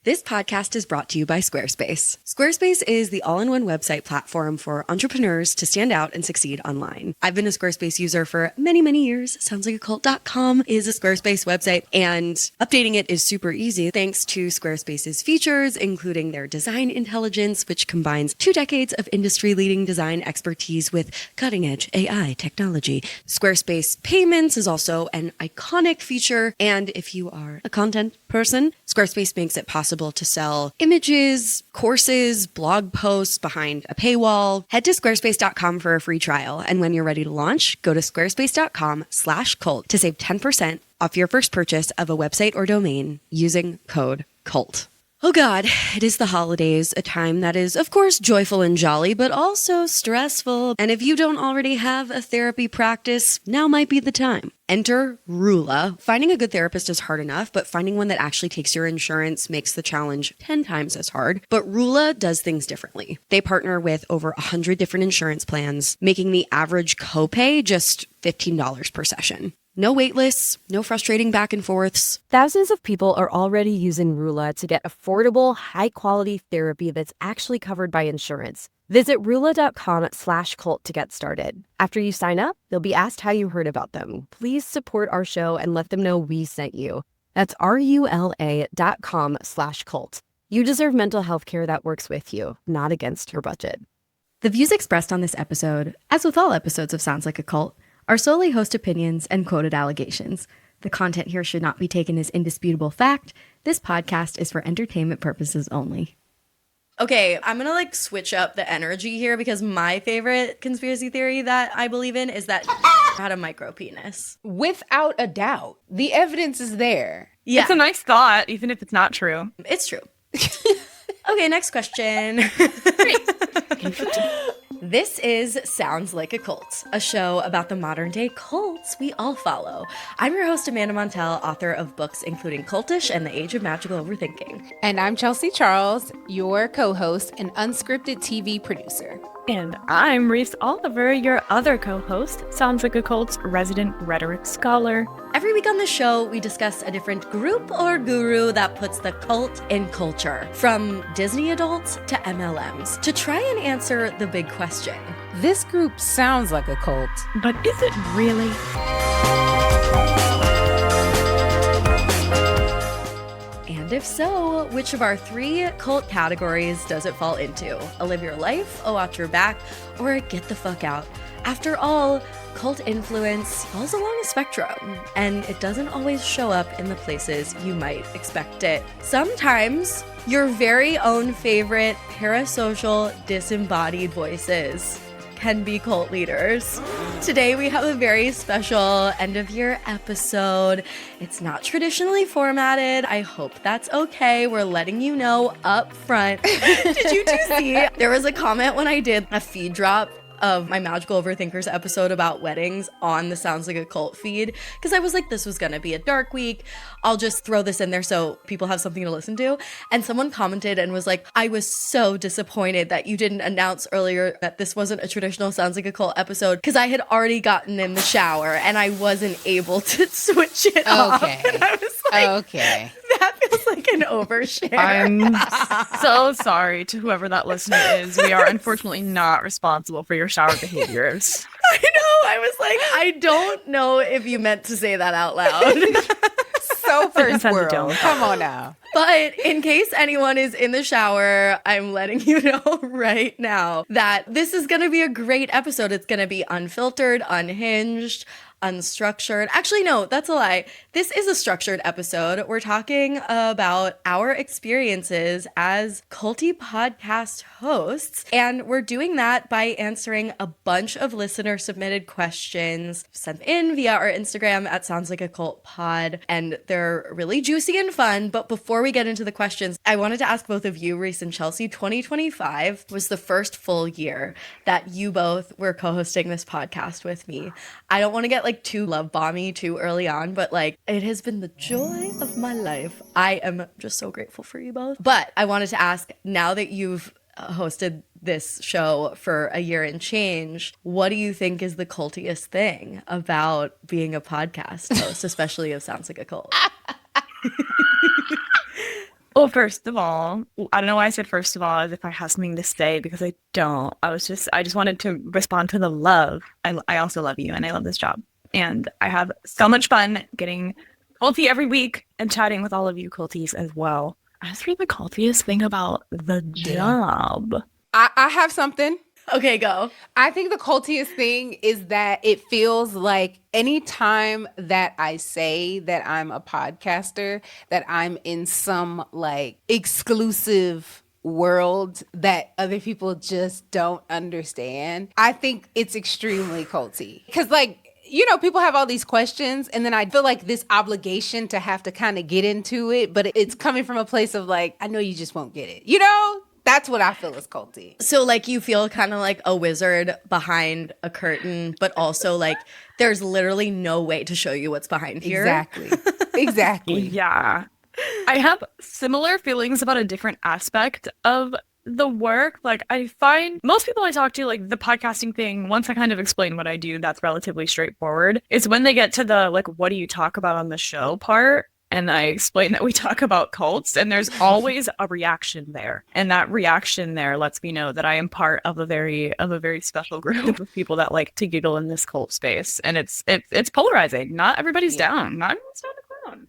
This podcast is brought to you by Squarespace. Squarespace is the all-in-one website platform for entrepreneurs to stand out and succeed online. I've been a Squarespace user for many, many years. Soundslikeacult.com is a Squarespace website, and updating it is super easy thanks to Squarespace's features, including their design intelligence, which combines 2 decades of industry-leading design expertise with cutting-edge AI technology. Squarespace Payments is also an iconic feature, and if you are a content person, Squarespace makes it possible to sell images, courses, blog posts behind a paywall. Head to squarespace.com for a free trial. And when you're ready to launch, go to squarespace.com/cult to save 10% off your first purchase of a website or domain using code CULT. Oh God, it is the holidays, a time that is, of course, joyful and jolly, but also stressful. And if you don't already have a therapy practice, now might be the time. Enter Rula. Finding a good therapist is hard enough, but finding one that actually takes your insurance makes the challenge 10 times as hard. But Rula does things differently. They partner with over 100 different insurance plans, making the average copay just $15 per session. No wait lists, no frustrating back and forths. Thousands of people are already using Rula to get affordable, high-quality therapy that's actually covered by insurance. Visit Rula.com/cult to get started. After you sign up, you'll be asked how you heard about them. Please support our show and let them know we sent you. That's RULA.com/cult. You deserve mental health care that works with you, not against your budget. The views expressed on this episode, as with all episodes of Sounds Like a Cult, are solely host opinions and quoted allegations. The content here should not be taken as indisputable fact. This podcast is for entertainment purposes only. Okay, I'm gonna switch up the energy here because my favorite conspiracy theory that I believe in is that had a micro penis. Without a doubt. The evidence is there. Yeah. It's a nice thought, even if it's not true. It's true. Okay, next question. This is Sounds Like a Cult, a show about the modern day cults we all follow. I'm your host, Amanda Montell, author of books including Cultish and The Age of Magical Overthinking. And I'm Chelsea Charles, your co-host and unscripted TV producer. And I'm Reese Oliver, your other co-host, Sounds Like a Cult's resident rhetoric scholar. Every week on the show, we discuss a different group or guru that puts the cult in culture, from Disney adults to MLMs, to try and answer the big question. This group sounds like a cult. But is it really? And if so, which of our 3 cult categories does it fall into? A live your life, a watch your back, or a get the fuck out? After all, cult influence falls along a spectrum, and it doesn't always show up in the places you might expect it. Sometimes your very own favorite parasocial disembodied voices can be cult leaders. Today we have a very special end of year episode. It's not traditionally formatted. I hope that's okay. We're letting you know up front. Did you two see? There was a comment when I did a feed drop of my Magical Overthinkers episode about weddings on the Sounds Like a Cult feed, because I was like, this was gonna be a dark week. I'll just throw this in there so people have something to listen to. And someone commented and was like, I was so disappointed that you didn't announce earlier that this wasn't a traditional Sounds Like a Cult episode, because I had already gotten in the shower and I wasn't able to switch it off. And I was like, Okay. That feels like an overshare. I'm so sorry to whoever that listener is. We are unfortunately not responsible for your shower behaviors. I know. I was like, I don't know if you meant to say that out loud. So first Intended world. don't. Come on now. But in case anyone is in the shower, I'm letting you know right now that this is going to be a great episode. It's going to be unfiltered, unhinged, unstructured. Actually, no, that's a lie. This is a structured episode. We're talking about our experiences as culty podcast hosts, and we're doing that by answering a bunch of listener submitted questions sent in via our Instagram at Sounds Like a Cult Pod, and they're really juicy and fun. But before we get into the questions, I wanted to ask both of you, Reese and Chelsea, 2025 was the first full year that you both were co-hosting this podcast with me. I don't want to get too love bomby too early on, but it has been the joy of my life. I am just so grateful for you both. But I wanted to ask, now that you've hosted this show for a year and change, what do you think is the cultiest thing about being a podcast host, especially of Sounds Like a Cult? Well, first of all, I don't know why I said first of all as if I have something to say because I don't. I just wanted to respond to the love. I also love you and I love this job. And I have so much fun getting cultie every week and chatting with all of you culties as well. As for the cultiest thing about the job. I have something. Okay, go. I think the cultiest thing is that it feels like anytime that I say that I'm a podcaster, that I'm in some like exclusive world that other people just don't understand. I think it's extremely culty. Because like, you know, people have all these questions and then I feel like this obligation to have to kind of get into it, but it's coming from a place of like, I know you just won't get it. You know? That's what I feel is culty. So like you feel kind of like a wizard behind a curtain, but also like there's literally no way to show you what's behind here. Exactly. Exactly. Yeah. I have similar feelings about a different aspect of the work. Like I find most people I talk to, like the podcasting thing, once I kind of explain what I do, that's relatively straightforward. It's when they get to the like, what do you talk about on the show part? And I explain that we talk about cults and there's always a reaction there. And that reaction there lets me know that I am part of a very special group of people that like to giggle in this cult space. And it's polarizing. Not everybody's down. Not everyone's down to clown.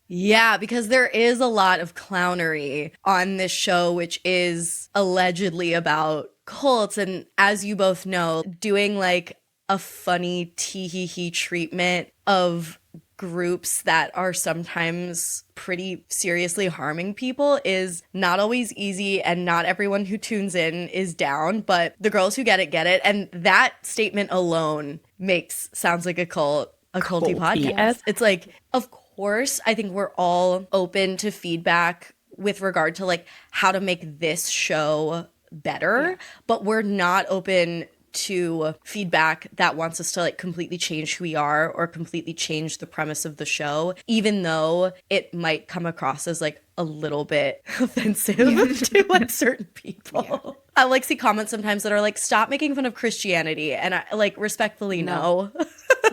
Yeah, because there is a lot of clownery on this show, which is allegedly about cults. And as you both know, doing like a funny tee-hee-hee treatment of groups that are sometimes pretty seriously harming people is not always easy, and not everyone who tunes in is down, but the girls who get it. And that statement alone makes Sounds Like a Cult a culty podcast. It's like, of course, I think we're all open to feedback with regard to like how to make this show better, but we're not open to feedback that wants us to like completely change who we are or completely change the premise of the show, even though it might come across as like a little bit offensive to like certain people. I like see comments sometimes that are like, stop making fun of Christianity, and I like respectfully no.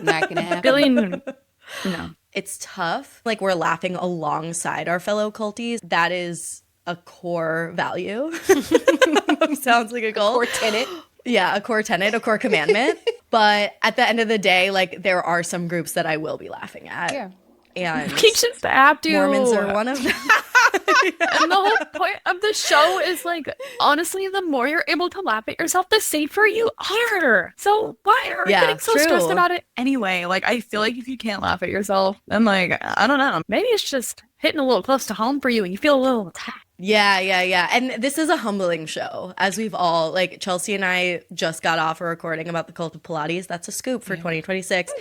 Not gonna happen. Billy, no. It's tough. Like we're laughing alongside our fellow culties. That is a core value. Sounds like a cult. Core tenet. Yeah, a core tenet, a core commandment. But at the end of the day, like there are some groups that I will be laughing at. Yeah. And You just have to. Mormons are one of them. And the whole point of the show is like, honestly, the more you're able to laugh at yourself, the safer you are. So why are you getting so stressed about it anyway? Like, I feel like if you can't laugh at yourself, then like, I don't know. Maybe it's just hitting a little close to home for you and you feel a little attacked. Yeah. And this is a humbling show, as we've all, like Chelsea and I just got off a recording about the cult of Pilates. That's a scoop for 2026.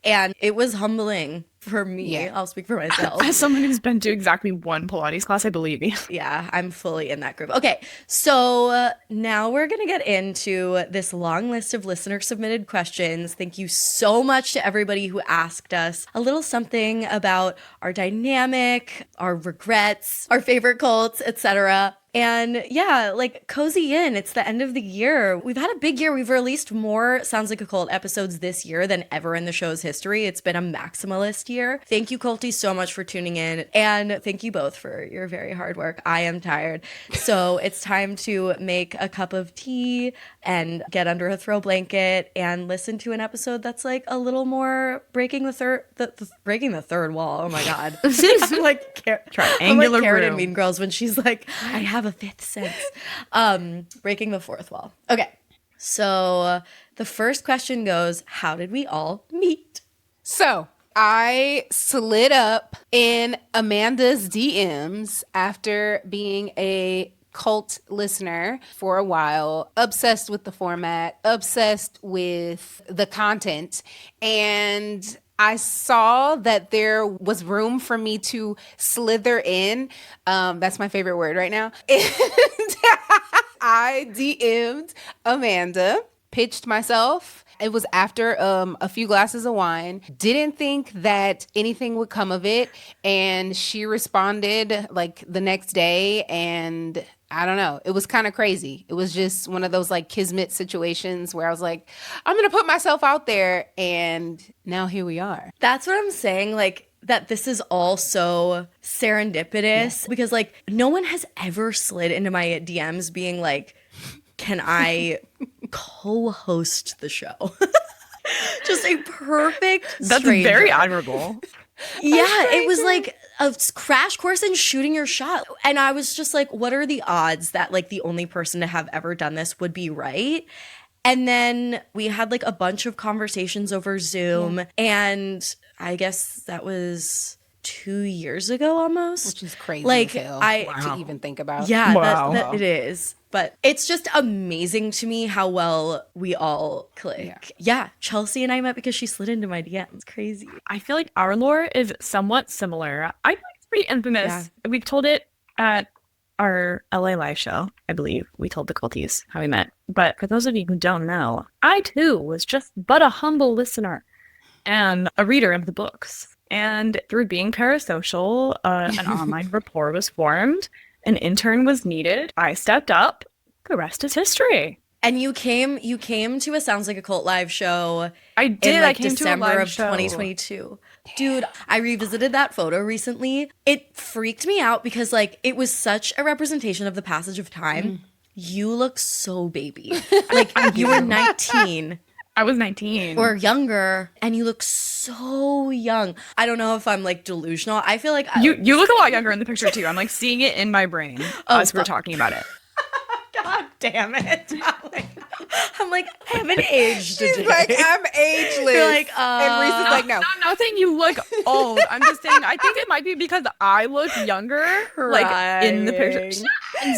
And it was humbling for me. Yeah. I'll speak for myself. As someone who's been to exactly one Pilates class, I believe you. Yeah, I'm fully in that group. Okay, so now we're going to get into this long list of listener submitted questions. Thank you so much to everybody who asked us a little something about our dynamic, our regrets, our favorite cults, etc. And yeah, like cozy in. It's the end of the year. We've had a big year. We've released more Sounds Like a Cult episodes this year than ever in the show's history. It's been a maximalist year. Thank you, culties, so much for tuning in. And thank you both for your very hard work. I am tired. So it's time to make a cup of tea and get under a throw blanket and listen to an episode that's like a little more breaking the third wall. Oh my God. I'm like triangular Carrot room. in Mean Girls when she's like, I have a fifth sense. Breaking the fourth wall. Okay. So the first question goes, how did we all meet? So I slid up in Amanda's DMs after being a cult listener for a while, obsessed with the format, obsessed with the content, and I saw that there was room for me to slither in. That's my favorite word right now. And I DM'd Amanda, pitched myself. It was after a few glasses of wine. Didn't think that anything would come of it. And she responded like the next day, and I don't know. It was kind of crazy. It was just one of those like kismet situations where I was like, I'm going to put myself out there. And now here we are. That's what I'm saying. Like, that this is all so serendipitous because like no one has ever slid into my DMs being like, can I co-host the show? Just a perfect That's stranger. very admirable. Yeah, it was like a crash course in shooting your shot. And I was just like, what are the odds that like the only person to have ever done this would be right? And then we had like a bunch of conversations over Zoom. And I guess that was 2 years ago almost. Which is crazy like, as hell to even think about. Yeah, Wow. that it is. But it's just amazing to me how well we all click. Yeah, Chelsea and I met because she slid into my DMs. It's crazy. I feel like our lore is somewhat similar. I think it's pretty infamous. Yeah. We've told it at our LA live show, I believe. We told the culties how we met. But for those of you who don't know, I too was just but a humble listener and a reader of the books. And through being parasocial, an online rapport was formed. An intern was needed. I stepped up. The rest is history. And you came to a Sounds Like a Cult live show. I did. In like I came December to a live of show. 2022. Dude, I revisited that photo recently. It freaked me out because like it was such a representation of the passage of time. You look so baby. Like you were 19. I was 19. Or younger, and you look so young. I don't know if I'm like delusional. I feel like You look a lot younger in the picture too. I'm like seeing it in my brain as we're talking about it. God damn it. I'm like, I haven't aged today. She's like, I'm ageless. You're like, and Reese is like, no. I'm not saying you look old. I'm just saying I think it might be because I look younger, like in the picture.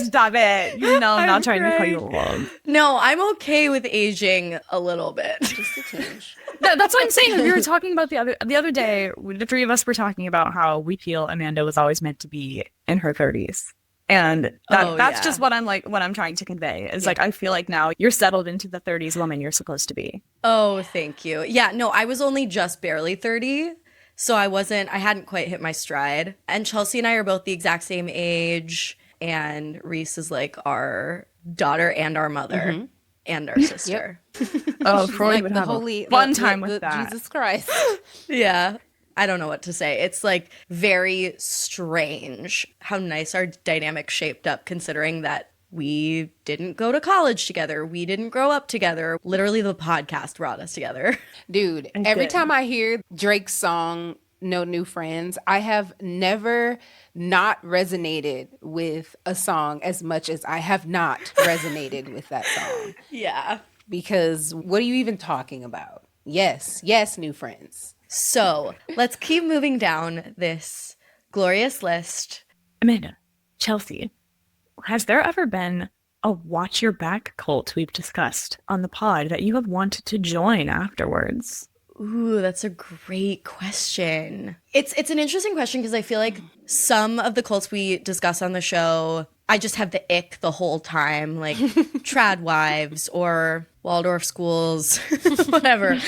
Stop it. You know, I'm not trying to call you old. No, I'm okay with aging a little bit. Just a tinge. That's what I'm saying. We were talking about the other day. The three of us were talking about how we feel Amanda was always meant to be in her 30s. And that's just what I'm trying to convey is like, I feel like now you're settled into the 30s woman you're supposed to be. Oh, thank you. Yeah, no, I was only just barely 30. So I hadn't quite hit my stride. And Chelsea and I are both the exact same age. And Reese is like our daughter and our mother and our sister. Oh, Freud Like would the have holy, a fun the- time the- with that. Jesus Christ. Yeah. I don't know what to say. It's like very strange how nice our dynamic shaped up considering that we didn't go to college together. We didn't grow up together. Literally the podcast brought us together. Dude, every time I hear Drake's song, No New Friends, I have never not resonated with a song as much as I have not resonated with that song. Yeah. Because what are you even talking about? Yes, new friends. So let's keep moving down this glorious list. Amanda, Chelsea, has there ever been a watch your back cult we've discussed on the pod that you have wanted to join afterwards? Ooh, that's a great question. It's an interesting question because I feel like some of the cults we discuss on the show, I just have the ick the whole time, like trad wives or Waldorf schools, whatever.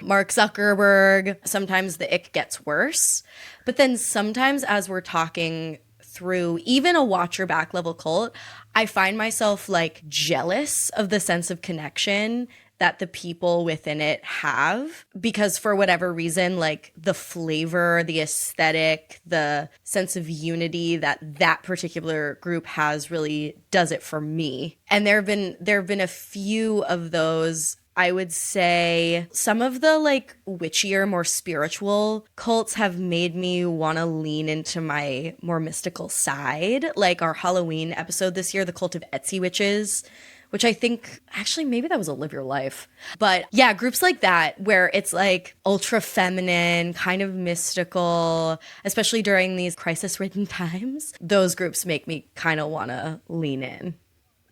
Mark Zuckerberg. Sometimes the ick gets worse. But then sometimes as we're talking through even a watch your back level cult, I find myself like jealous of the sense of connection that the people within it have because for whatever reason, like the flavor, the aesthetic, the sense of unity that particular group has really does it for me. And there have been a few of those. I would say some of the like witchier, more spiritual cults have made me want to lean into my more mystical side. Like our Halloween episode this year, the Cult of Etsy Witches, which I think actually maybe that was a Live Your Life. But yeah, groups like that where it's like ultra feminine, kind of mystical, especially during these crisis-ridden times. Those groups make me kind of want to lean in.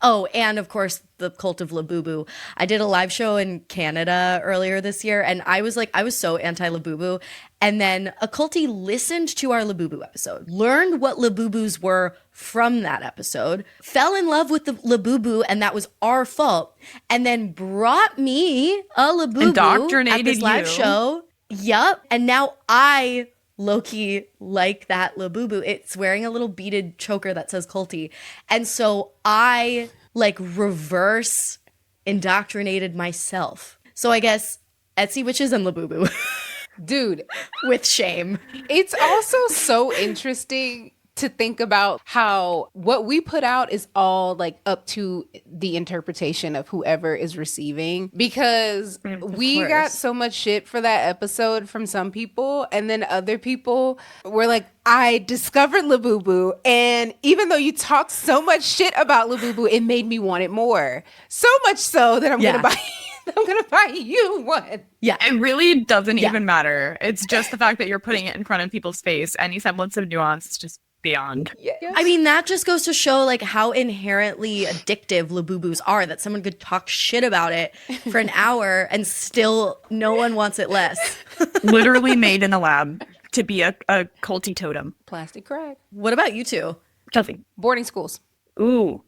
Oh, and of course, the Cult of Labubu. I did a live show in Canada earlier this year, and I was so anti-Labubu. And then a cultie listened to our Labubu episode, learned what Labubus were from that episode, fell in love with the Labubu, and that was our fault, and then brought me a Labubu at this live show. Yup. And now I lowkey like that Labubu. It's wearing a little beaded choker that says cultie. And so I like reverse indoctrinated myself. So I guess Etsy Witches and Labubu. Dude, with shame. it's also so interesting to think about how what we put out is all like up to the interpretation of whoever is receiving, because we course. got so much shit for that episode from some people, and then other people were like, I discovered Labubu, and even though you talked so much shit about Labubu, it made me want it more. So much so that I'm gonna buy you one. Yeah. It really doesn't even matter. It's just the fact that you're putting it in front of people's face. Any semblance of nuance is just beyond. Yeah. I mean, that just goes to show like how inherently addictive Labubus are, that someone could talk shit about it for an hour and still no one wants it less. Literally made in a lab to be a culty totem. Plastic crack. What about you two? Chelsea. Boarding schools. Ooh.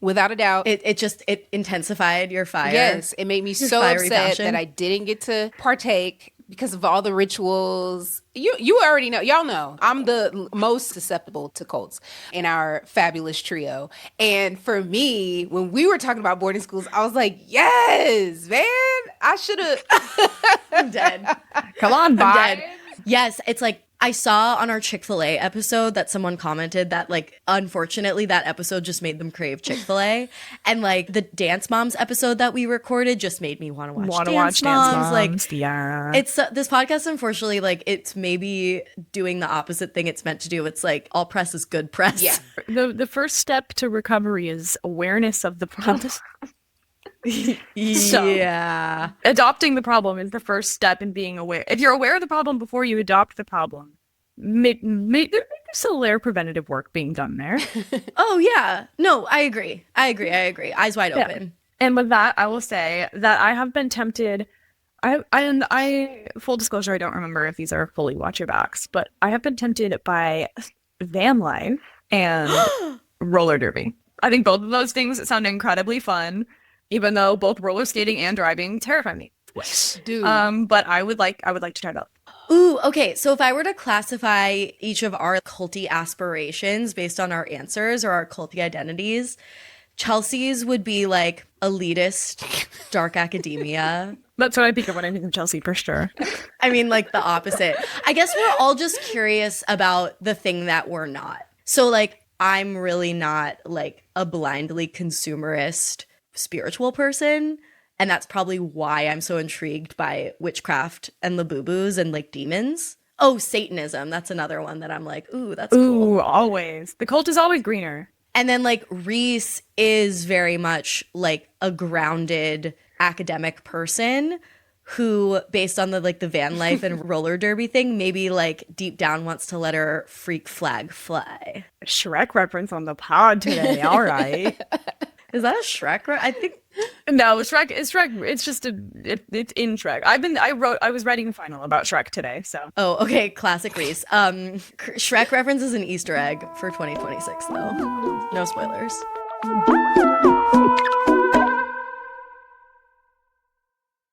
Without a doubt. It intensified your fire. Yes, it made me so fiery upset passion. that I didn't get to partake because of all the rituals. You already know. Y'all know. I'm the most susceptible to cults in our fabulous trio. And for me, when we were talking about boarding schools, I was like, yes, man, I should have. I'm dead. Come on, I'm bye. dead. Yes, it's like I saw on our Chick-fil-A episode that someone commented that like unfortunately that episode just made them crave Chick-fil-A, and like the Dance Moms episode that we recorded just made me want to watch Dance Moms. Like yeah. it's this podcast, unfortunately, like it's maybe doing the opposite thing it's meant to do. It's like all press is good press. Yeah. The first step to recovery is awareness of the problem. So, yeah. adopting the problem is the first step in being aware. If you're aware of the problem before you adopt the problem, there's still layer preventative work being done there. Oh yeah. No, I agree. Eyes wide open. And with that, I will say that I have been tempted. I full disclosure, I don't remember if these are fully watch your backs, but I have been tempted by van life and roller derby. I think both of those things sound incredibly fun, even though both roller skating and driving terrify me. Dude. But I would like to try it out. Ooh, okay. So if I were to classify each of our culty aspirations based on our answers or our culty identities, Chelsea's would be like elitist, dark academia. That's what I think of when I think of Chelsea, for sure. I mean, like the opposite. I guess we're all just curious about the thing that we're not. So like, I'm really not like a blindly consumerist spiritual person. And that's probably why I'm so intrigued by witchcraft and Labubus and like demons. Oh, Satanism. That's another one that I'm like, ooh, that's cool. Ooh, always. The cult is always greener. And then like Reese is very much like a grounded academic person who, based on the like the van life and roller derby thing, maybe like deep down wants to let her freak flag fly. Shrek reference on the pod today. All right. Is that a Shrek? I think No, Shrek is Shrek. It's just it's in Shrek. I was writing final about Shrek today, so. Oh, okay. Classic Reese. Shrek reference is an Easter egg for 2026, though. No spoilers.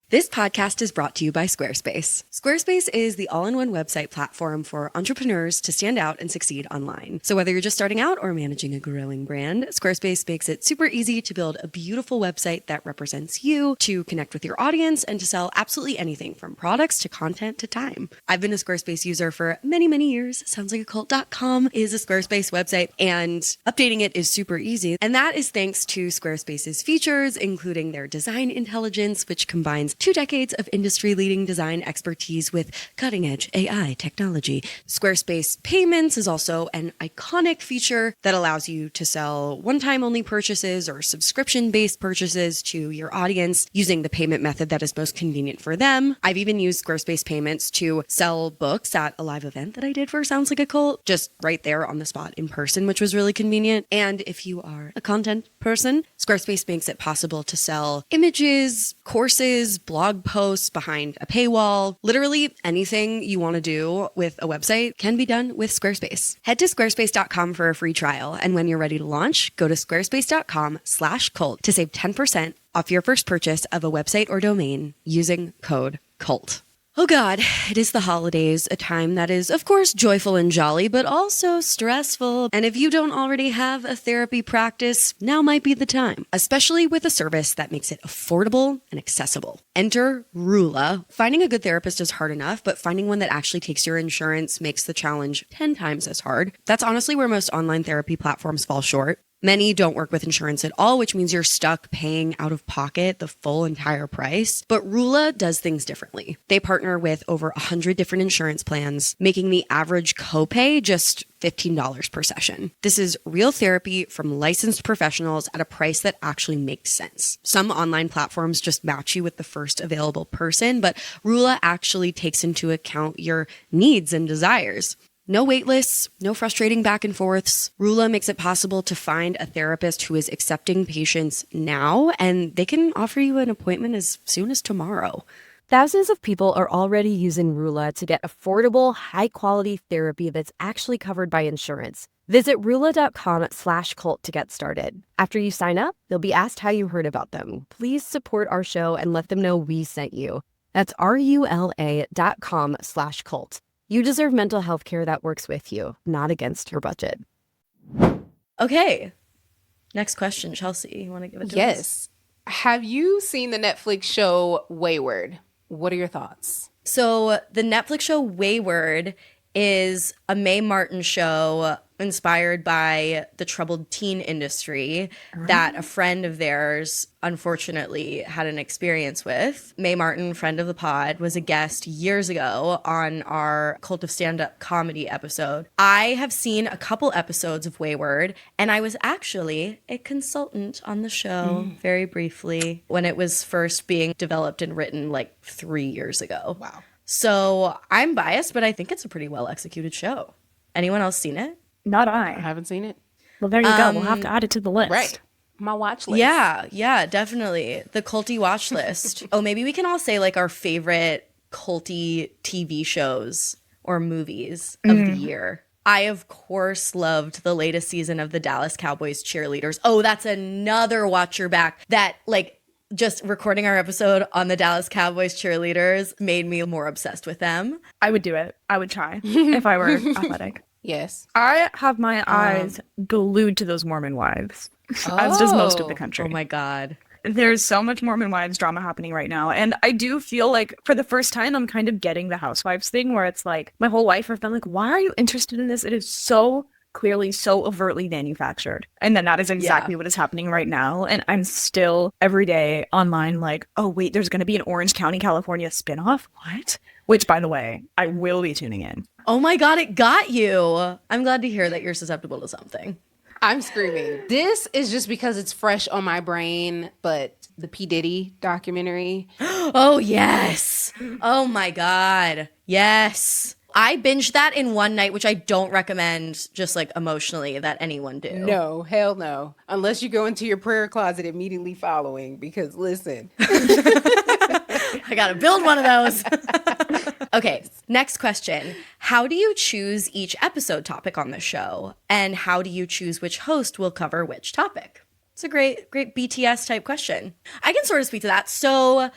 This podcast is brought to you by Squarespace. Squarespace is the all-in-one website platform for entrepreneurs to stand out and succeed online. So whether you're just starting out or managing a growing brand, Squarespace makes it super easy to build a beautiful website that represents you, to connect with your audience, and to sell absolutely anything from products to content to time. I've been a Squarespace user for many, many years. Soundslikeacult.com is a Squarespace website, and updating it is super easy. And that is thanks to Squarespace's features, including their design intelligence, which combines 2 decades of industry-leading design expertise with cutting-edge AI technology. Squarespace Payments is also an iconic feature that allows you to sell one-time only purchases or subscription-based purchases to your audience using the payment method that is most convenient for them. I've even used Squarespace Payments to sell books at a live event that I did for Sounds Like a Cult, just right there on the spot in person, which was really convenient. And if you are a content person, Squarespace makes it possible to sell images, courses, blog posts behind a paywall. Literally anything you want to do with a website can be done with Squarespace. Head to squarespace.com for a free trial. And when you're ready to launch, go to squarespace.com/cult to save 10% off your first purchase of a website or domain using code CULT. Oh God, it is the holidays, a time that is, of course, joyful and jolly, but also stressful. And if you don't already have a therapy practice, now might be the time, especially with a service that makes it affordable and accessible. Enter Rula. Finding a good therapist is hard enough, but finding one that actually takes your insurance makes the challenge 10 times as hard. That's honestly where most online therapy platforms fall short. Many don't work with insurance at all, which means you're stuck paying out of pocket the full entire price. But Rula does things differently. They partner with over 100 different insurance plans, making the average copay just $15 per session. This is real therapy from licensed professionals at a price that actually makes sense. Some online platforms just match you with the first available person, but Rula actually takes into account your needs and desires. No wait lists, no frustrating back and forths. Rula makes it possible to find a therapist who is accepting patients now, and they can offer you an appointment as soon as tomorrow. Thousands of people are already using Rula to get affordable, high-quality therapy that's actually covered by insurance. Visit rula.com/cult to get started. After you sign up, you'll be asked how you heard about them. Please support our show and let them know we sent you. That's rula.com/cult. You deserve mental health care that works with you, not against your budget. Okay. Next question, Chelsea. You want to give it to us? Yes. Have you seen the Netflix show Wayward? What are your thoughts? So the Netflix show Wayward is a Mae Martin show inspired by the troubled teen industry that a friend of theirs unfortunately had an experience with. Mae Martin, friend of the pod, was a guest years ago on our Cult of Stand-Up Comedy episode. I have seen a couple episodes of Wayward, and I was actually a consultant on the show very briefly when it was first being developed and written like 3 years ago. Wow. So I'm biased, but I think it's a pretty well executed show. Anyone else seen it? Not I I. haven't seen it. Well, there you go. We'll have to add it to the list. Right. My watch list. Yeah, definitely. The culty watch list. Oh, maybe we can all say like our favorite culty TV shows or movies of the year. I, of course, loved the latest season of the Dallas Cowboys cheerleaders. Oh, that's another watch your back that like just recording our episode on the Dallas Cowboys cheerleaders made me more obsessed with them. I would do it. I would try if I were athletic. Yes. I have my eyes glued to those Mormon wives, as does most of the country. Oh my God. There's so much Mormon wives drama happening right now. And I do feel like for the first time, I'm kind of getting the housewives thing where it's like my whole life I've been like, why are you interested in this? It is so clearly so overtly manufactured. And then that is exactly what is happening right now. And I'm still every day online like, oh, wait, there's going to be an Orange County, California spinoff? What? Which, by the way, I will be tuning in. Oh my God, it got you. I'm glad to hear that you're susceptible to something. I'm screaming. This is just because it's fresh on my brain, but the P. Diddy documentary. Oh, yes. Oh my God. Yes. I binged that in one night, which I don't recommend just like emotionally that anyone do. No, hell no. Unless you go into your prayer closet immediately following, because listen. I got to build one of those. Okay, next question. How do you choose each episode topic on the show? And how do you choose which host will cover which topic? It's a great BTS type question. I can sort of speak to that. So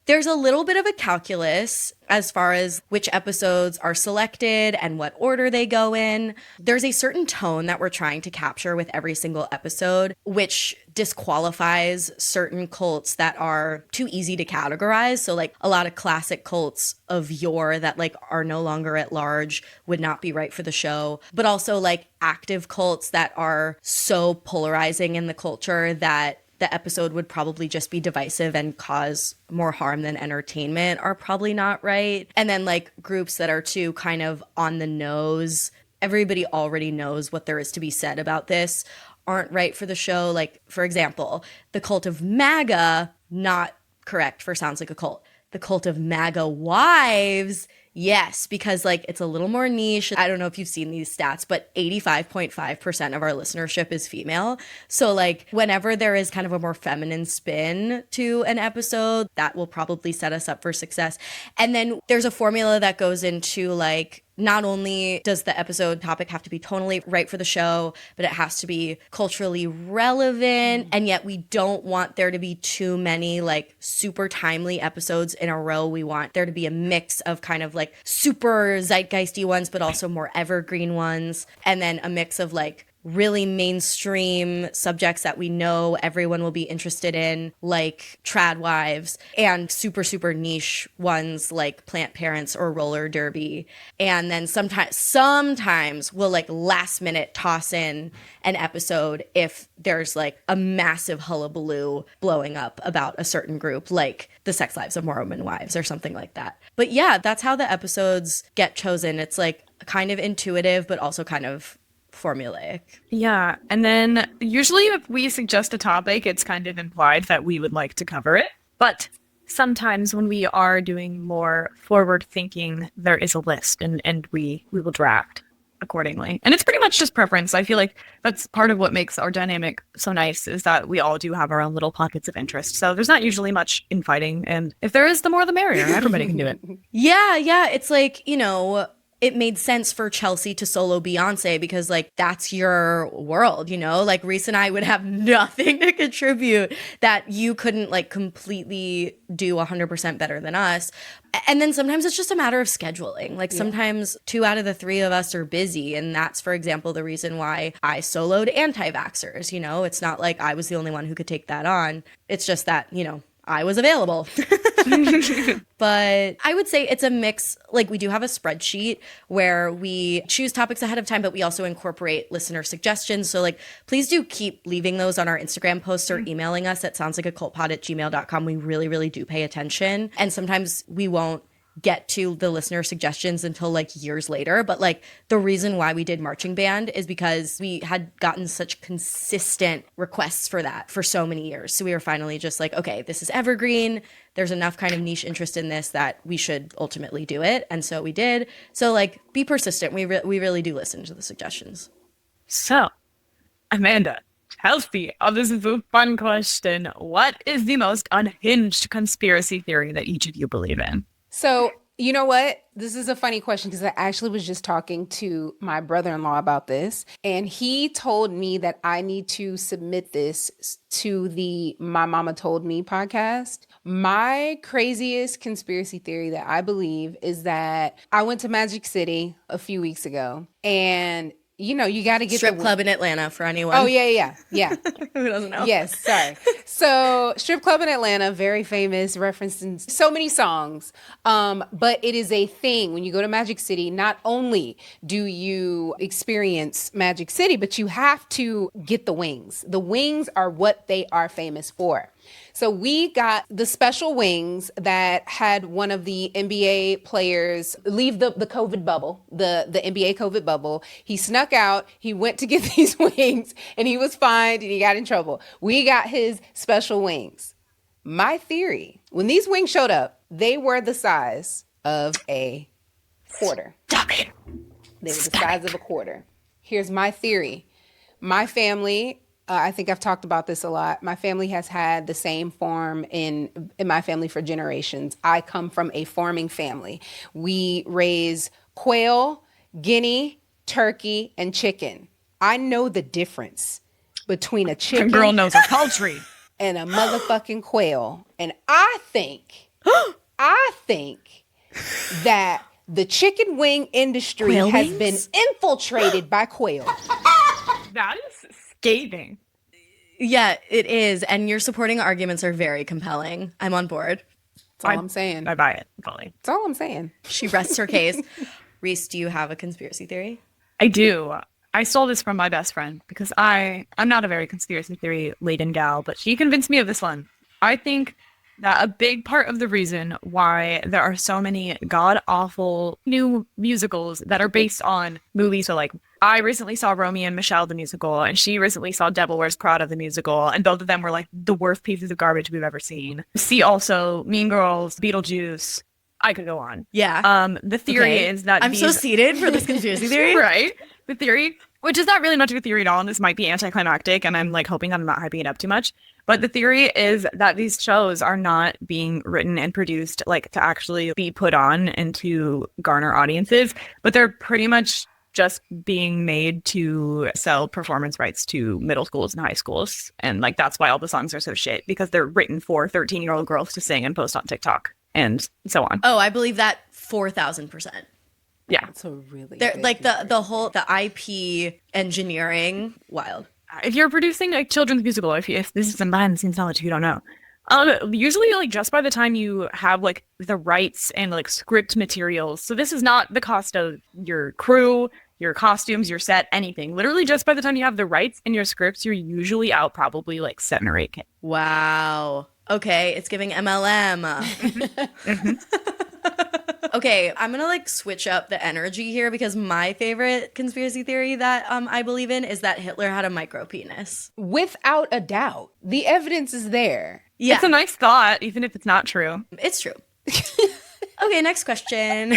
there's a little bit of a calculus as far as which episodes are selected and what order they go in. There's a certain tone that we're trying to capture with every single episode, which disqualifies certain cults that are too easy to categorize. So like a lot of classic cults of yore that like are no longer at large would not be right for the show. But also like active cults that are so polarizing in the culture that the episode would probably just be divisive and cause more harm than entertainment are probably not right. And then like groups that are too kind of on the nose, everybody already knows what there is to be said about this, aren't right for the show. Like, for example, the cult of MAGA, not correct for Sounds Like a Cult. The cult of MAGA wives, yes, because like it's a little more niche. I don't know if you've seen these stats, but 85.5% of our listenership is female. So like whenever there is kind of a more feminine spin to an episode, that will probably set us up for success. And then there's a formula that goes into like not only does the episode topic have to be tonally right for the show, but it has to be culturally relevant. And yet we don't want there to be too many like super timely episodes in a row. We want there to be a mix of kind of like super zeitgeisty ones, but also more evergreen ones. And then a mix of like really mainstream subjects that we know everyone will be interested in, like trad wives, and super, super niche ones like plant parents or roller derby. And then sometimes we'll like last minute toss in an episode if there's like a massive hullabaloo blowing up about a certain group, like the sex lives of Mormon wives or something like that. But yeah, that's how the episodes get chosen. It's like kind of intuitive, but also kind of formulaic. Yeah. And then usually if we suggest a topic, it's kind of implied that we would like to cover it. But sometimes when we are doing more forward thinking, there is a list and we will draft accordingly. And it's pretty much just preference. I feel like that's part of what makes our dynamic so nice, is that we all do have our own little pockets of interest. So there's not usually much infighting. And if there is, the more the merrier. Everybody can do it. Yeah. It's like, you know, it made sense for Chelsea to solo Beyonce because like that's your world, you know, like Reese and I would have nothing to contribute that you couldn't like completely do 100% better than us. And then sometimes it's just a matter of scheduling. Like sometimes 2 out of the 3 of us are busy. And that's, for example, the reason why I soloed anti-vaxxers. You know, it's not like I was the only one who could take that on. It's just that, you know, I was available. But I would say it's a mix. Like we do have a spreadsheet where we choose topics ahead of time, but we also incorporate listener suggestions. So like, please do keep leaving those on our Instagram posts or emailing us at soundslikeacultpod@gmail.com. We really, really do pay attention. And sometimes we won't get to the listener suggestions until like years later. But like the reason why we did marching band is because we had gotten such consistent requests for that for so many years. So we were finally just like, okay, this is evergreen. There's enough kind of niche interest in this that we should ultimately do it. And so we did. So like be persistent. We really do listen to the suggestions. So, Amanda, Chelsea, this is a fun question. What is the most unhinged conspiracy theory that each of you believe in? So, you know what? This is a funny question because I actually was just talking to my brother-in-law about this, and he told me that I need to submit this to the My Mama Told Me podcast. My craziest conspiracy theory that I believe is that I went to Magic City a few weeks ago, and you know, you got to get strip club in Atlanta for anyone. Oh, yeah. Who doesn't know? Yes, sorry. So, strip club in Atlanta, very famous, referenced in so many songs. But it is a thing. When you go to Magic City, not only do you experience Magic City, but you have to get the wings. The wings are what they are famous for. So we got the special wings that had one of the NBA players leave the COVID bubble, the NBA COVID bubble. He snuck out, he went to get these wings, and he was fined and he got in trouble. We got his special wings. My theory, when these wings showed up, they were the size of a quarter. Stop it. They were the size of a quarter. Here's my theory. My family, I think I've talked about this a lot. My family has had the same farm in my family for generations. I come from a farming family. We raise quail, guinea, turkey, and chicken. I know the difference between a chicken. The girl knows her poultry. And a motherfucking quail. And I think that the chicken wing industry Quail has wings? been infiltrated by quail. That is scathing. Yeah, it is. And your supporting arguments are very compelling. I'm on board. That's all I'm saying. I buy it fully. That's all I'm saying. She rests her case. Reese, do you have a conspiracy theory? I do. I stole this from my best friend because I'm not a very conspiracy theory laden gal, but she convinced me of this one. I think that a big part of the reason why there are so many god-awful new musicals that are based on movies. So like I recently saw Romeo and Michelle the musical, and she recently saw Devil Wears Prada the musical, and both of them were like the worst pieces of garbage we've ever seen. See also Mean Girls, Beetlejuice. I could go on. Yeah. The theory is that I'm so seated for this conspiracy theory. Right. The theory Which is not really much of a theory at all, and this might be anticlimactic, and I'm like hoping I'm not hyping it up too much. But the theory is that these shows are not being written and produced like to actually be put on and to garner audiences, but they're pretty much just being made to sell performance rights to middle schools and high schools. And like that's why all the songs are so shit, because they're written for 13-year-old girls to sing and post on TikTok and so on. Oh, I believe that 4,000%. Yeah. That's a really They're good like the IP engineering, wild. If you're producing a children's musical, if this is some behind the scenes knowledge, if you don't know, usually like just by the time you have like the rights and like script materials, so this is not the cost of your crew, your costumes, your set, anything. Literally just by the time you have the rights and your scripts, you're usually out probably like 7 or 8K. Wow. Okay, it's giving MLM. Okay, I'm gonna like switch up the energy here because my favorite conspiracy theory that I believe in is that Hitler had a micro penis. Without a doubt. The evidence is there. Yeah, It's a nice thought, even if it's not true. it's true. Okay, next question.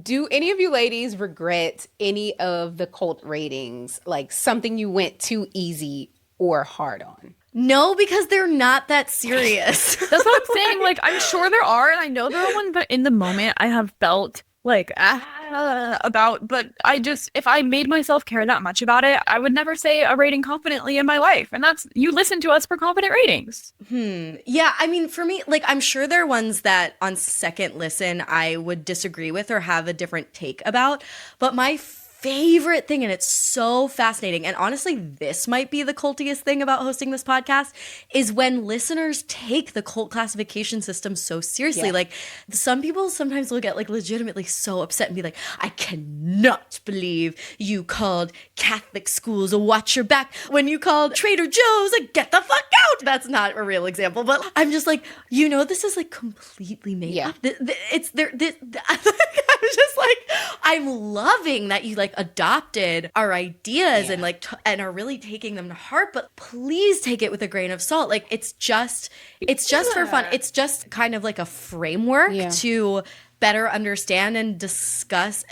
Do any of you ladies regret any of the cult ratings? Like something you went too easy or hard on? No, because they're not that serious. That's what I'm saying. Like, I'm sure there are, and I know there are ones that in the moment I have felt like about, but I just, if I made myself care that much about it, I would never say a rating confidently in my life. And that's, you listen to us for confident ratings. Yeah, I mean, for me, like, I'm sure there are ones that on second listen I would disagree with or have a different take about. But my favorite thing, and it's so fascinating, and honestly, this might be the cultiest thing about hosting this podcast, is when listeners take the cult classification system so seriously. Yeah. Like, some people sometimes will get like legitimately so upset and be like, I cannot believe you called Catholic schools a watch your back when you called Trader Joe's a get the fuck out. That's not a real example, but I'm just like, this is like completely made up. It's there. I'm just like, I'm loving that you like adopted our ideas and like and are really taking them to heart, but please take it with a grain of salt. Like it's just for fun. It's just kind of like a framework to better understand and discuss.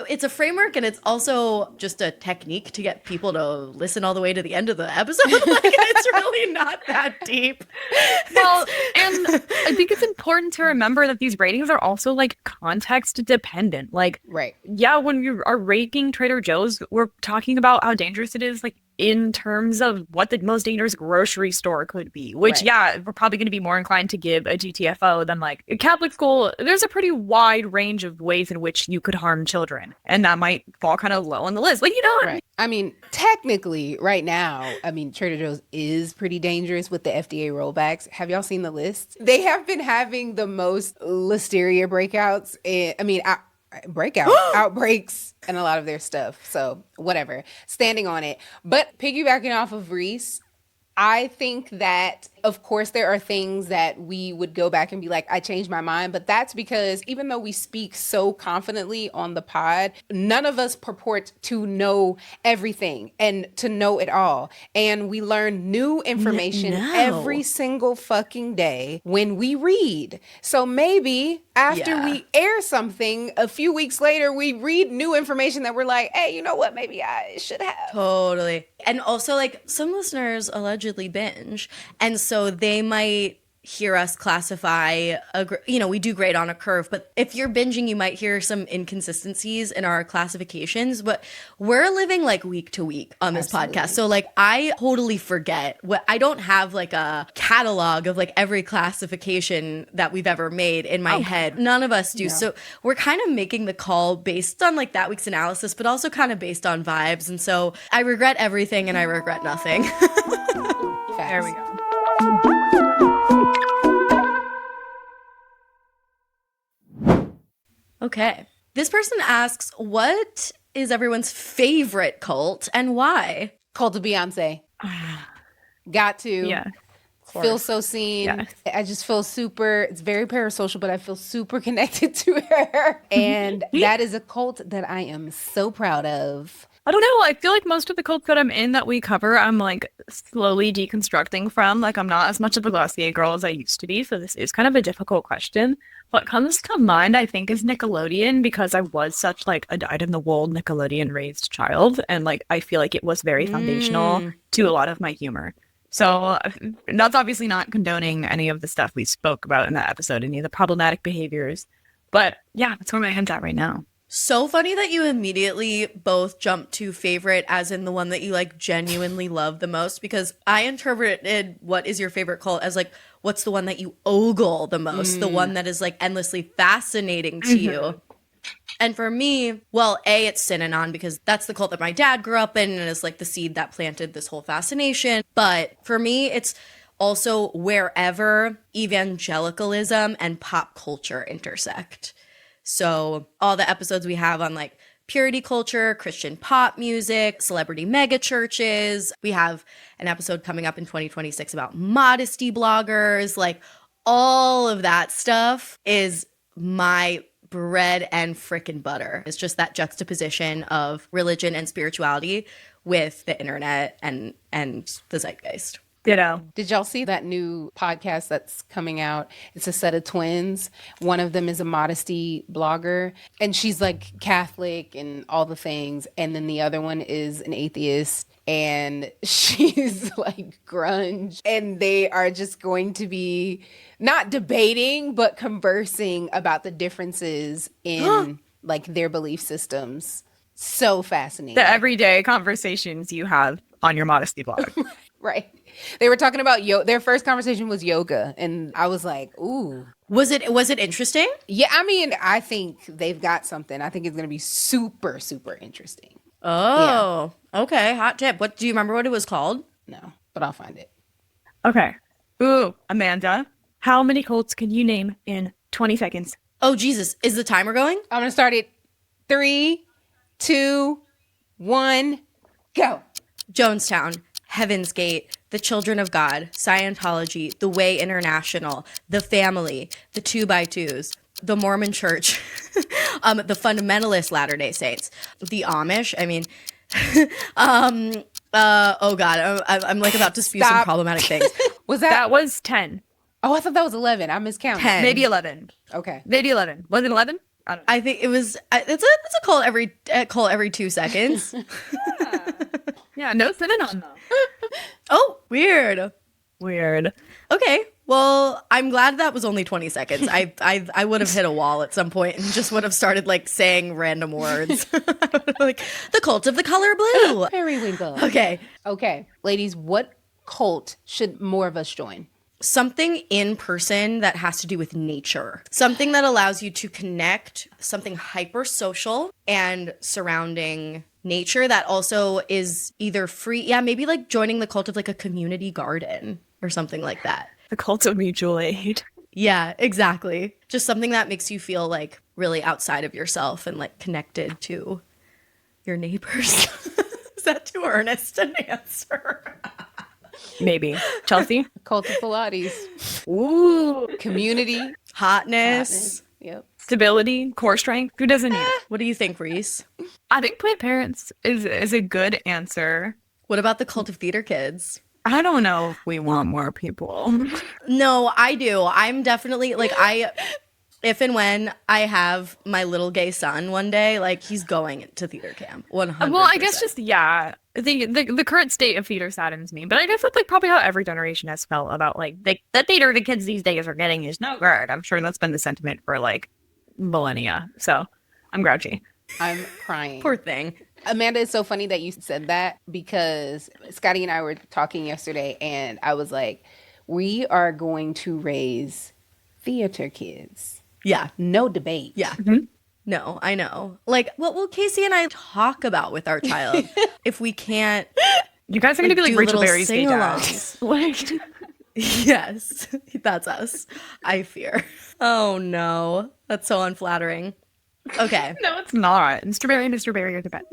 It's a framework, and it's also just a technique to get people to listen all the way to the end of the episode. Like, it's really not that deep. Well, and I think it's important to remember that these ratings are also like context dependent. Like, Right. yeah, when we are rating Trader Joe's, we're talking about how dangerous it is, like in terms of what the most dangerous grocery store could be, which, Right. yeah, we're probably going to be more inclined to give a GTFO than like a Catholic school. There's a pretty wide range of ways in which you could harm children, and that might fall kind of low on the list. Like, Right. I mean, technically, right now, Trader Joe's is pretty dangerous with the FDA rollbacks. Have y'all seen the list? They have been having the most listeria breakouts. Outbreaks and a lot of their stuff. So whatever, standing on it. But piggybacking off of Reese, I think that, of course, there are things that we would go back and be like, I changed my mind. But that's because even though we speak so confidently on the pod, none of us purport to know everything and to know it all. And we learn new information every single fucking day when we read. So maybe after we air something, a few weeks later, we read new information that we're like, hey, you know what? Maybe I should have. Totally. And also, like, some listeners allegedly binge, and so they might hear us classify, we do grade on a curve, but if you're binging, you might hear some inconsistencies in our classifications, but we're living like week to week on this podcast. So like, I totally forget I don't have like a catalog of like every classification that we've ever made in my head. None of us do. So we're kind of making the call based on like that week's analysis, but also kind of based on vibes. And so I regret everything and I regret nothing. there we go. Okay. This person asks, what is everyone's favorite cult and why? Cult of Beyonce. Got to. Yeah. Feel so seen. Yes. I just feel it's very parasocial, but I feel super connected to her. And that is a cult that I am so proud of. I don't know. I feel like most of the cults that I'm in that we cover, I'm like slowly deconstructing from. Like, I'm not as much of a Glossier girl as I used to be. So this is kind of a difficult question. What comes to mind, I think, is Nickelodeon, because I was such like a dyed-in-the-wool Nickelodeon raised child. And like, I feel like it was very foundational to a lot of my humor. So that's obviously not condoning any of the stuff we spoke about in that episode, any of the problematic behaviors. But yeah, that's where my head's at right now. So funny that you immediately both jumped to favorite as in the one that you like genuinely love the most, because I interpreted what is your favorite cult as like what's the one that you ogle the most, the one that is like endlessly fascinating to you. And for me, well, A, it's Synanon because that's the cult that my dad grew up in and is like the seed that planted this whole fascination. But for me, it's also wherever evangelicalism and pop culture intersect. So all the episodes we have on like purity culture, Christian pop music, celebrity mega churches. We have an episode coming up in 2026 about modesty bloggers. Like all of that stuff is my bread and frickin' butter. It's just that juxtaposition of religion and spirituality with the internet and the zeitgeist. Ditto. Did y'all see that new podcast that's coming out? It's a set of twins. One of them is a modesty blogger, and she's like Catholic and all the things. And then the other one is an atheist, and she's like grunge. And they are just going to be not debating, but conversing about the differences in like their belief systems. So fascinating. The everyday conversations you have on your modesty blog. Right. They were talking about their first conversation was yoga, and I was like, ooh. Was it interesting? Yeah, I mean, I think they've got something. I think it's going to be super, super interesting. Oh, yeah. Okay. Hot tip. What do you remember what it was called? No, but I'll find it. Okay. Ooh, Amanda, how many cults can you name in 20 seconds? Oh, Jesus. Is the timer going? I'm going to start it. 3, 2, 1, go. Jonestown, Heaven's Gate, The Children of God, Scientology, The Way International, The Family, The 2x2s, The Mormon Church, the Fundamentalist Latter-day Saints, The Amish. I mean, oh God, I'm like about to spew some problematic things. That was 10. Oh, I thought that was 11. I miscounted. 10. Maybe 11. Okay. Maybe 11. Was it 11? I don't know. I think it was. It's a call every 2 seconds. Yeah, no Synanon though. Oh, weird. Weird. Okay, well, I'm glad that was only 20 seconds. I would have hit a wall at some point and just would have started like saying random words, like the cult of the color blue. Periwinkle. Okay, ladies, what cult should more of us join? something in person that has to do with nature, something that allows you to connect, something hyper social and surrounding nature that also is either free. Yeah, maybe like joining the cult of like a community garden or something like that. The cult of mutual aid. Yeah, exactly. Just something that makes you feel like really outside of yourself and like connected to your neighbors. Is that too earnest an answer? Maybe. Chelsea? Cult of Pilates. Ooh. Community. Hotness. Yep. Stability, core strength. Who doesn't need it? What do you think, Reese? I think Planned Parents is a good answer. What about the cult of theater kids? I don't know if we want more people. No, I do. I'm definitely like if and when I have my little gay son one day, like he's going to theater camp. 100%. Well, I guess just the current state of theater saddens me, but I guess that's like probably how every generation has felt about like the theater the kids these days are getting is no good. I'm sure that's been the sentiment for like millennia. So I'm grouchy. I'm crying. Poor thing. Amanda, it's so funny that you said that because Scotty and I were talking yesterday and I was like, we are going to raise theater kids. Yeah. No debate. Yeah. Mm-hmm. No, I know. Like, what will Casey and I talk about with our child if we can't? You guys are going to be like Rachel Berry's gay dads. Like, yes, that's us. I fear. Oh no, that's so unflattering. Okay. No, it's not. Mr. Berry and Mr. Berry are the best.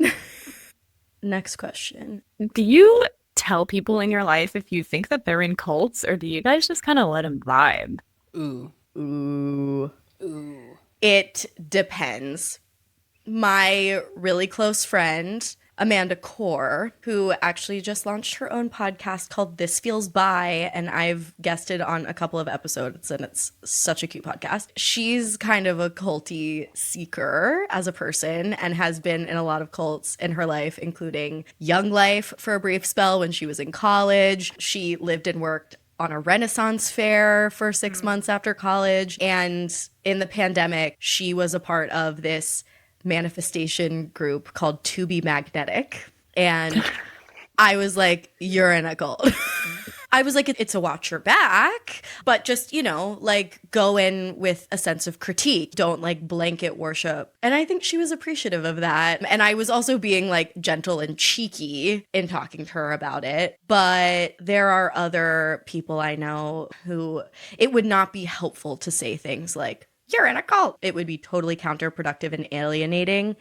Next question. Do you tell people in your life if you think that they're in cults, or do you guys just kind of let them vibe? Ooh. It depends. My really close friend, Amanda Core, who actually just launched her own podcast called This Feels By, and I've guested on a couple of episodes, and it's such a cute podcast. She's kind of a culty seeker as a person and has been in a lot of cults in her life, including Young Life for a brief spell when she was in college. She lived and worked on a Renaissance fair for 6 months after college. And in the pandemic, she was a part of this manifestation group called To Be Magnetic. And I was like, you're in a cult. I was like, it's a watch your back, but just, like go in with a sense of critique. Don't like blanket worship. And I think she was appreciative of that. And I was also being like gentle and cheeky in talking to her about it. But there are other people I know who it would not be helpful to say things like, you're in a cult. It would be totally counterproductive and alienating.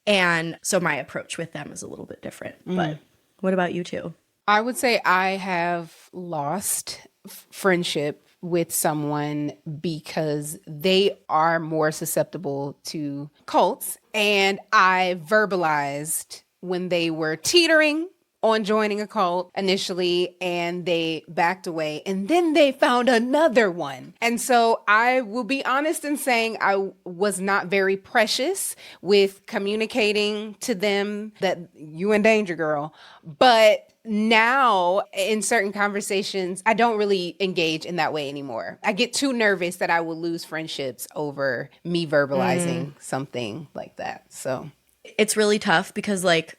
And so my approach with them is a little bit different. But what about you two? I would say I have lost friendship with someone because they are more susceptible to cults. And I verbalized when they were teetering on joining a cult initially, and they backed away, and then they found another one. And so I will be honest in saying I was not very precious with communicating to them that you in danger, girl. But now in certain conversations, I don't really engage in that way anymore. I get too nervous that I will lose friendships over me verbalizing something like that. So it's really tough because like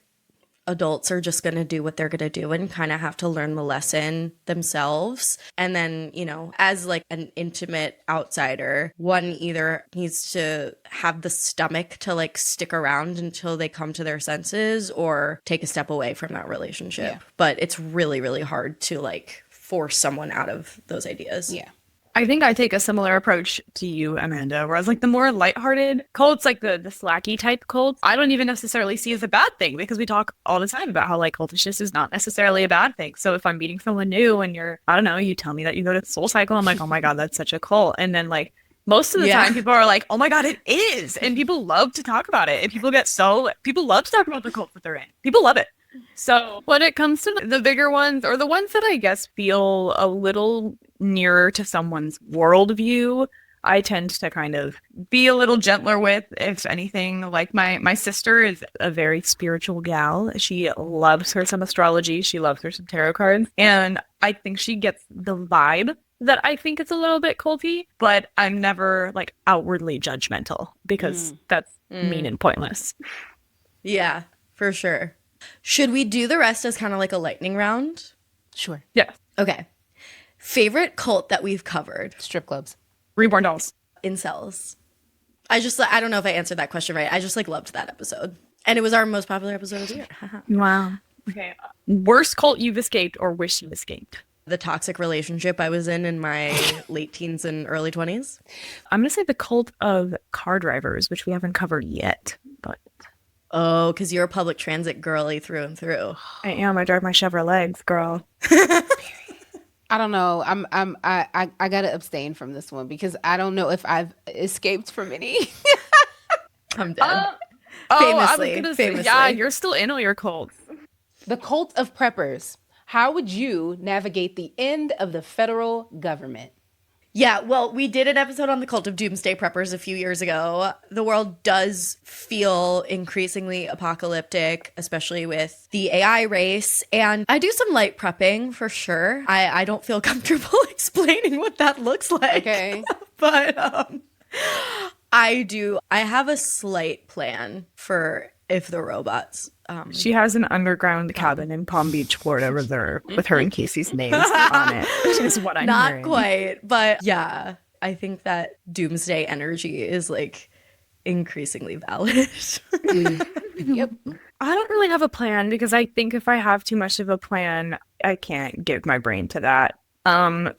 adults are just going to do what they're going to do and kind of have to learn the lesson themselves. And then, as like an intimate outsider, one either needs to have the stomach to like stick around until they come to their senses or take a step away from that relationship. Yeah. But it's really, really hard to like force someone out of those ideas. Yeah. I think I take a similar approach to you, Amanda, whereas like the more lighthearted cults, like the slacky type cults, I don't even necessarily see as a bad thing because we talk all the time about how like cultishness is not necessarily a bad thing. So if I'm meeting someone new and you tell me that you go to Soul Cycle, I'm like, oh my God, that's such a cult. And then like most of the time people are like, oh my God, it is. And people love to talk about it. And people love to talk about the cult that they're in. People love it. So when it comes to the bigger ones, or the ones that I guess feel a little nearer to someone's worldview, I tend to kind of be a little gentler with, if anything. Like my sister is a very spiritual gal. She loves her some astrology. She loves her some tarot cards. And I think she gets the vibe that I think it's a little bit culty, but I'm never like outwardly judgmental because that's mean and pointless. Yeah, for sure. Should we do the rest as kind of like a lightning round? Sure. Yeah. Okay. Favorite cult that we've covered? Strip clubs. Reborn dolls. Incels. I don't know if I answered that question right. I just like loved that episode. And it was our most popular episode of the year. Wow. Okay. Worst cult you've escaped or wish you escaped? The toxic relationship I was in my late teens and early 20s. I'm going to say the cult of car drivers, which we haven't covered yet. But oh, because you're a public transit girly through and through. I am. I drive my Chevrolets, girl. I don't know. I gotta abstain from this one because I don't know if I've escaped from any. I'm dead. Famously. Yeah, you're still in all your cults. The cult of preppers. How would you navigate the end of the federal government? Yeah, well, we did an episode on the cult of doomsday preppers a few years ago. The world does feel increasingly apocalyptic, especially with the AI race. And I do some light prepping for sure. I don't feel comfortable explaining what that looks like. Okay. But I do. I have a slight plan for if the robots. She has an underground cabin in Palm Beach, Florida reserve with her and Casey's names on it, which is what I'm Not hearing. quite, but yeah, I think that doomsday energy is like increasingly valid. Yep. I don't really have a plan because I think if I have too much of a plan, I can't give my brain to that.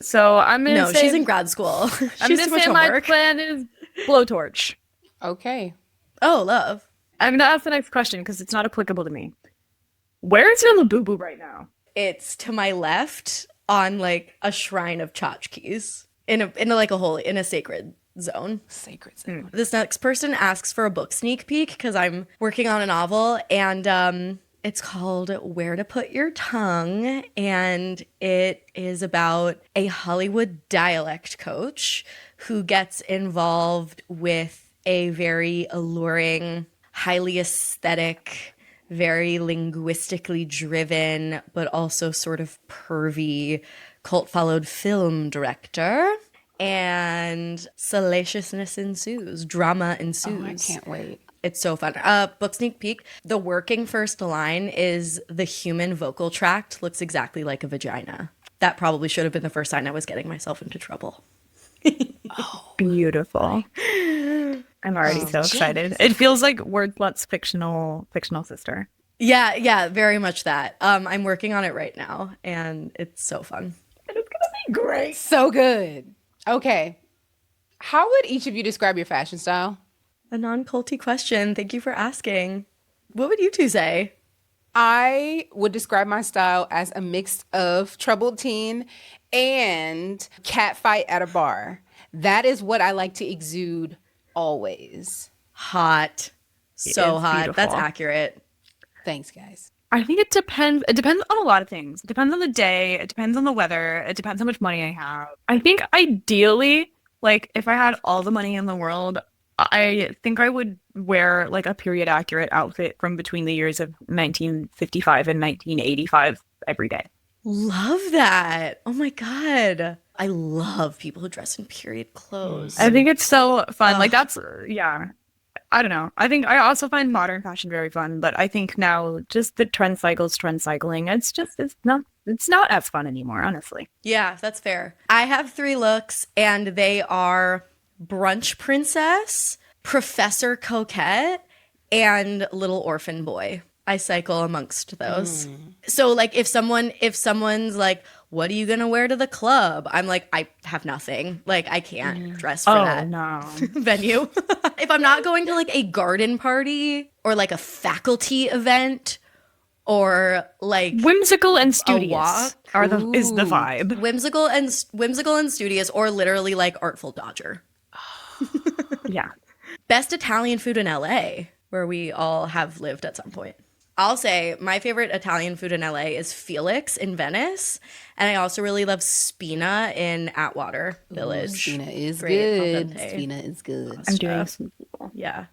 So I'm gonna say she's in grad school. I'm gonna say my plan is blowtorch. Okay. Oh, love. I'm gonna ask the next question because it's not applicable to me. Where is your Labubu right now? It's to my left on like a shrine of tchotchkes in a sacred zone. Sacred zone. This next person asks for a book sneak peek because I'm working on a novel, and it's called Where to Put Your Tongue, and it is about a Hollywood dialect coach who gets involved with a very alluring, highly aesthetic, very linguistically driven, but also sort of pervy cult-followed film director. And salaciousness ensues, drama ensues. Oh, I can't wait. It's so fun. Book sneak peek. The working first line is the human vocal tract looks exactly like a vagina. That probably should have been the first sign I was getting myself into trouble. Beautiful. I'm already so excited. It feels like Wordslut's fictional sister. Yeah, very much that. I'm working on it right now, and it's so fun. It's gonna be great. So good. Okay. How would each of you describe your fashion style? A non-culty question. Thank you for asking. What would you two say? I would describe my style as a mix of troubled teen and cat fight at a bar. That is what I like to exude always. Hot. So is hot. beautiful. That's accurate. Thanks, guys. I think it depends. It depends on a lot of things. It depends on the day. It depends on the weather. It depends how much money I have. I think ideally, like if I had all the money in the world, I think I would wear like a period accurate outfit from between the years of 1955 and 1985 every day. Love that. Oh my God. I love people who dress in period clothes. I think it's so fun. Like that's, yeah. I don't know. I think I also find modern fashion very fun, but I think now just the trend cycling, it's not as fun anymore, honestly. Yeah, that's fair. I have 3 looks, and they are brunch princess, professor coquette, and little orphan boy. I cycle amongst those. So like if someone's like, what are you gonna wear to the club? I'm like, I have nothing. Like I can't dress for that No. venue. If I'm not going to like a garden party or like a faculty event or like Whimsical and studious walk. is the vibe. whimsical and studious, or literally like Artful Dodger. Yeah. Best Italian food in LA, where we all have lived at some point. I'll say my favorite Italian food in LA is Felix in Venice. And I also really love Spina in Atwater Village. Spina is Great, good. al dente. Spina is good. I'm doing some people. Yeah.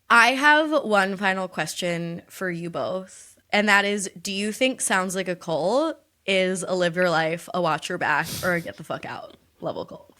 I have one final question for you both. And that is, do you think Sounds Like a Cult is a live your life, a watch your back, or a get the fuck out level cult?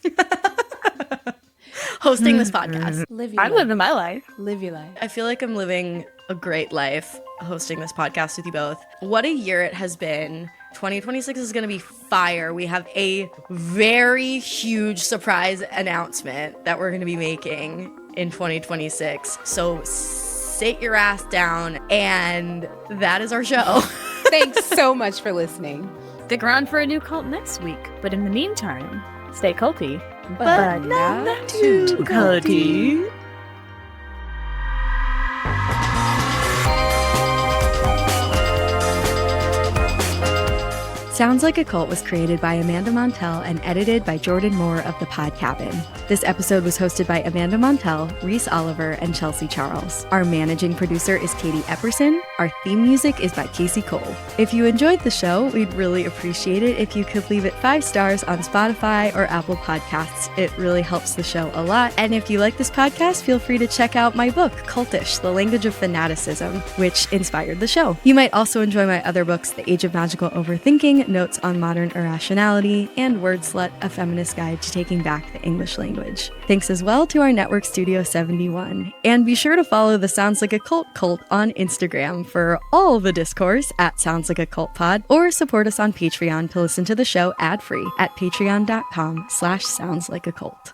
Hosting this podcast. I'm living my life. Live your life. I feel like I'm living a great life hosting this podcast with you both. What a year it has been. 2026 is going to be fire. We have a very huge surprise announcement that we're going to be making in 2026. So sit your ass down, and that is our show. Thanks so much for listening. Stick around for a new cult next week. But in the meantime, stay culty. But not too culty. Sounds Like a Cult was created by Amanda Montell and edited by Jordan Moore of The Pod Cabin. This episode was hosted by Amanda Montell, Reese Oliver, and Chelsea Charles. Our managing producer is Katie Epperson. Our theme music is by Casey Cole. If you enjoyed the show, we'd really appreciate it if you could leave it 5 stars on Spotify or Apple Podcasts. It really helps the show a lot. And if you like this podcast, feel free to check out my book, Cultish, The Language of Fanaticism, which inspired the show. You might also enjoy my other books, The Age of Magical Overthinking, Notes on Modern Irrationality, and Wordslut, A Feminist Guide to Taking Back the English Language. Thanks as well to our network Studio 71. And be sure to follow the Sounds Like a Cult on Instagram for all the discourse at Sounds Like a Cult Pod, or support us on Patreon to listen to the show ad-free at patreon.com/soundslikeacult.